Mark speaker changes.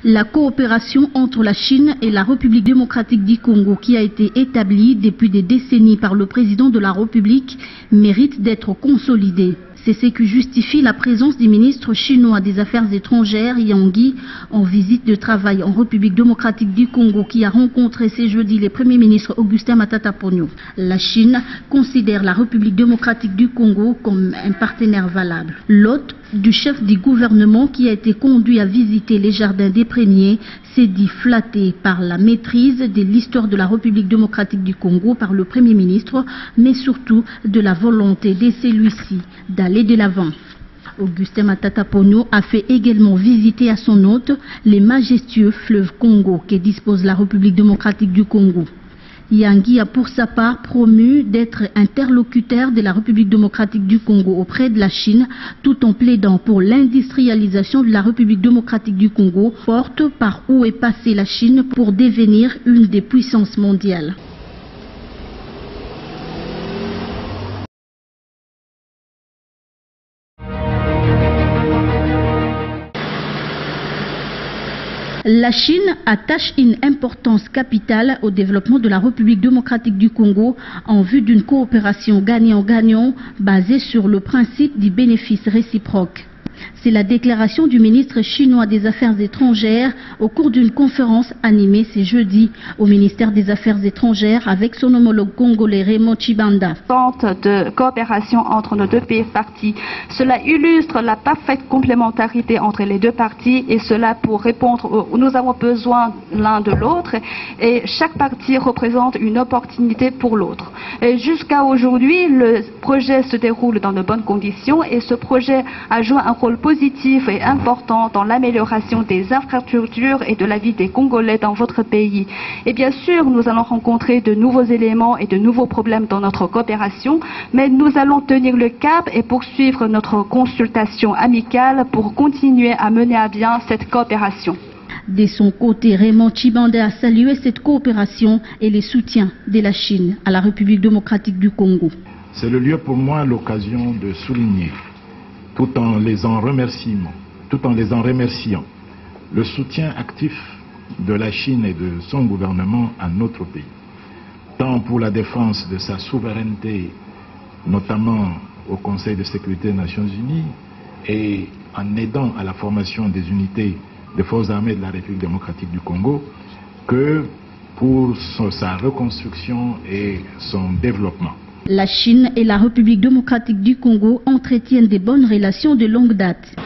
Speaker 1: La coopération entre la Chine et la République démocratique du Congo, qui a été établie depuis des décennies par le président de la République, mérite d'être consolidée. C'est ce qui justifie la présence du ministre chinois des Affaires étrangères, Yang Yi, en visite de travail en République démocratique du Congo, qui a rencontré ce jeudi le Premier ministre Augustin Matata Ponyo. La Chine considère la République démocratique du Congo comme un partenaire valable. L'hôte du chef du gouvernement, qui a été conduit à visiter les jardins des Pruniers, s'est dit flatté par la maîtrise de l'histoire de la République démocratique du Congo par le Premier ministre, mais surtout de la volonté de celui-ci d'aller de l'avant. Augustin Matata Ponyo a fait également visiter à son hôte les majestueux fleuves Congo que dispose la République démocratique du Congo. Yang Yi a pour sa part promu d'être interlocuteur de la République démocratique du Congo auprès de la Chine, tout en plaidant pour l'industrialisation de la République démocratique du Congo, porte par où est passée la Chine pour devenir une des puissances mondiales. La Chine attache une importance capitale au développement de la République démocratique du Congo en vue d'une coopération gagnant-gagnant basée sur le principe du bénéfice réciproque. C'est la déclaration du ministre chinois des Affaires étrangères au cours d'une conférence animée ce jeudi au ministère des Affaires étrangères avec son homologue congolais Raymond Tshibanda.
Speaker 2: De coopération entre nos deux pays parties. Cela illustre la parfaite complémentarité entre les deux parties et cela pour répondre, nous avons besoin l'un de l'autre et chaque partie représente une opportunité pour l'autre. Jusqu'à aujourd'hui, le projet se déroule dans de bonnes conditions et ce projet a joué un rôle positif et important dans l'amélioration des infrastructures et de la vie des Congolais dans votre pays. Et bien sûr, nous allons rencontrer de nouveaux éléments et de nouveaux problèmes dans notre coopération, mais nous allons tenir le cap et poursuivre notre consultation amicale pour continuer à mener à bien cette coopération.
Speaker 1: De son côté, Raymond Tshibanda a salué cette coopération et les soutiens de la Chine à la République démocratique du Congo.
Speaker 3: C'est le lieu pour moi l'occasion de souligner, tout en les en remerciant, le soutien actif de la Chine et de son gouvernement à notre pays, tant pour la défense de sa souveraineté, notamment au Conseil de sécurité des Nations Unies, et en aidant à la formation des unités des forces armées de la République démocratique du Congo, que pour sa reconstruction et son développement.
Speaker 1: La Chine et la République démocratique du Congo entretiennent des bonnes relations de longue date.